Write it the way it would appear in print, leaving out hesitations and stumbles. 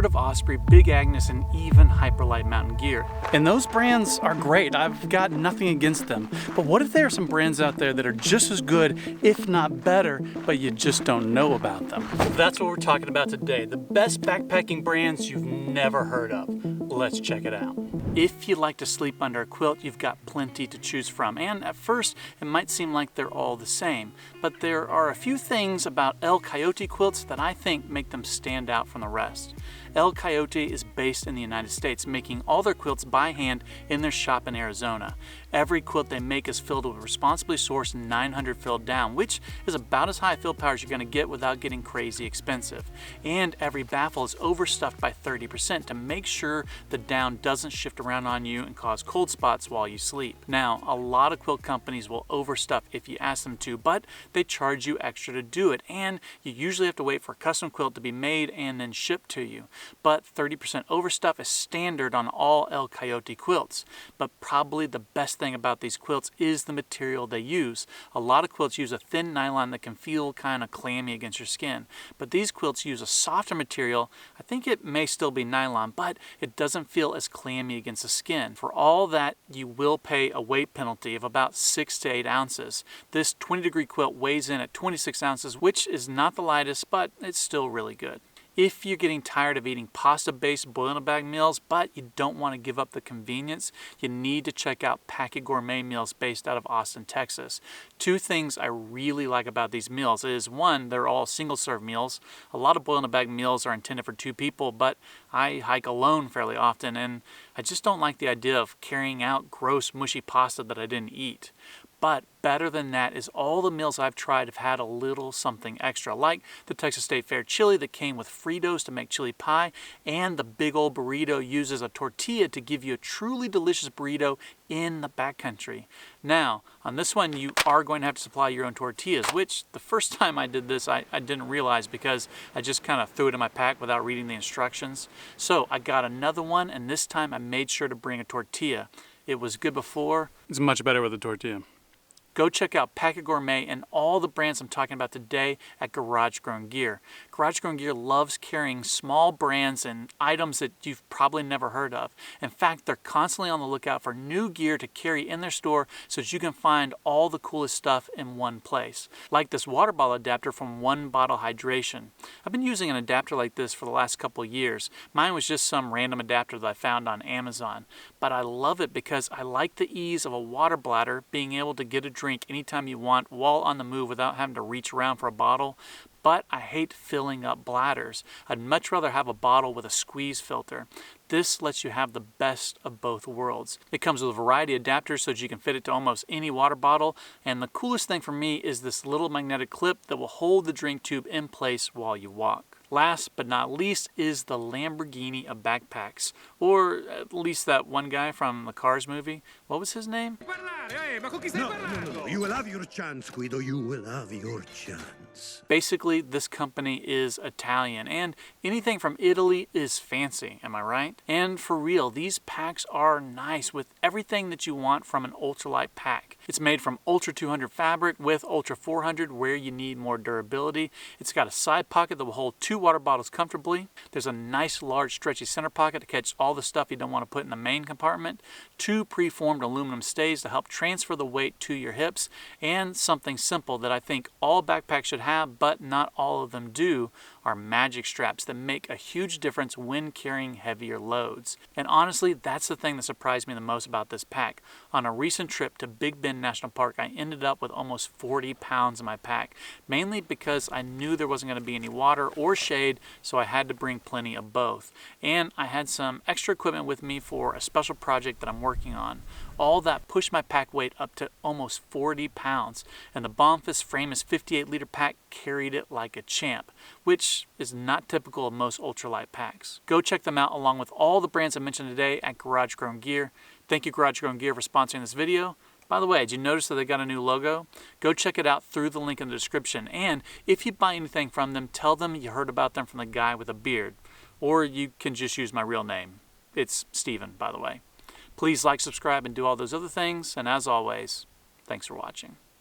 heard of Osprey, Big Agnes, and even Hyperlight Mountain Gear. And those brands are great. I've got nothing against them. But what if there are some brands out there that are just as good, if not better, but you just don't know about them? That's what we're talking about today. The best backpacking brands you've never heard of. Let's check it out. If you like to sleep under a quilt, you've got plenty to choose from. And at first, it might seem like they're all the same. But there are a few things about El Coyote quilts that I think make them stand out from the rest. El Coyote is based in the United States, making all their quilts by hand in their shop in Arizona. Every quilt they make is filled with responsibly sourced 900 fill down, which is about as high fill power as you're going to get without getting crazy expensive. And every baffle is overstuffed by 30% to make sure the down doesn't shift around on you and cause cold spots while you sleep. Now, a lot of quilt companies will overstuff if you ask them to, but they charge you extra to do it, and you usually have to wait for a custom quilt to be made and then shipped to you. But 30% overstuff is standard on all El Coyote quilts. But probably the best thing about these quilts is the material they use. A lot of quilts use a thin nylon that can feel kind of clammy against your skin. But these quilts use a softer material. I think it may still be nylon, but it doesn't feel as clammy against the skin. For all that, you will pay a weight penalty of about 6 to 8 ounces. This 20-degree quilt weighs in at 26 ounces, which is not the lightest, but it's still really good. If you're getting tired of eating pasta-based boil-in-a-bag meals, but you don't want to give up the convenience, you need to check out Packet Gourmet meals based out of Austin, Texas. Two things I really like about these meals is, one, they're all single-serve meals. A lot of boil-in-a-bag meals are intended for 2 people, but I hike alone fairly often, and I just don't like the idea of carrying out gross, mushy pasta that I didn't eat. But better than that is all the meals I've tried have had a little something extra, like the Texas State Fair chili that came with Fritos to make chili pie, and the big old burrito uses a tortilla to give you a truly delicious burrito in the backcountry. Now, on this one, you are going to have to supply your own tortillas, which the first time I did this, I didn't realize because I just kind of threw it in my pack without reading the instructions. So I got another one, and this time I made sure to bring a tortilla. It was good before. It's much better with a tortilla. Go check out Packet Gourmet and all the brands I'm talking about today at Garage Grown Gear. Garage Grown Gear loves carrying small brands and items that you've probably never heard of. In fact, they're constantly on the lookout for new gear to carry in their store so that you can find all the coolest stuff in one place. Like this water bottle adapter from One Bottle Hydration. I've been using an adapter like this for the last couple of years. Mine was just some random adapter that I found on Amazon. But I love it because I like the ease of a water bladder, being able to get a drink anytime you want while on the move without having to reach around for a bottle. But I hate filling up bladders. I'd much rather have a bottle with a squeeze filter. This lets you have the best of both worlds. It comes with a variety of adapters so that you can fit it to almost any water bottle. And the coolest thing for me is this little magnetic clip that will hold the drink tube in place while you walk. Last but not least is the Lamborghini of backpacks, or at least that one guy from the Cars movie. What was his name? No. You will have your chance, Guido. You will have your chance. Basically, this company is Italian, and anything from Italy is fancy, am I right? And for real, these packs are nice with everything that you want from an ultralight pack. It's made from Ultra 200 fabric with Ultra 400 where you need more durability. It's got a side pocket that will hold 2 water bottles comfortably. There's a nice large stretchy center pocket to catch all the stuff you don't want to put in the main compartment. 2 preformed aluminum stays to help transfer the weight to your hips, and something simple that I think all backpacks should have, but not all of them do, are magic straps that make a huge difference when carrying heavier loads. And honestly, that's the thing that surprised me the most about this pack. On a recent trip to Big Bend National Park, I ended up with almost 40 pounds in my pack, mainly because I knew there wasn't going to be any water or shade, so I had to bring plenty of both. And I had some extra equipment with me for a special project that I'm working on. All that pushed my pack weight up to almost 40 pounds, and the Bombfist Framus 58-liter pack carried it like a champ, which is not typical of most ultralight packs. Go check them out along with all the brands I mentioned today at Garage Grown Gear. Thank you, Garage Grown Gear, for sponsoring this video. By the way, did you notice that they got a new logo? Go check it out through the link in the description. And if you buy anything from them, tell them you heard about them from the guy with a beard. Or you can just use my real name. It's Steven, by the way. Please like, subscribe, and do all those other things. And as always, thanks for watching.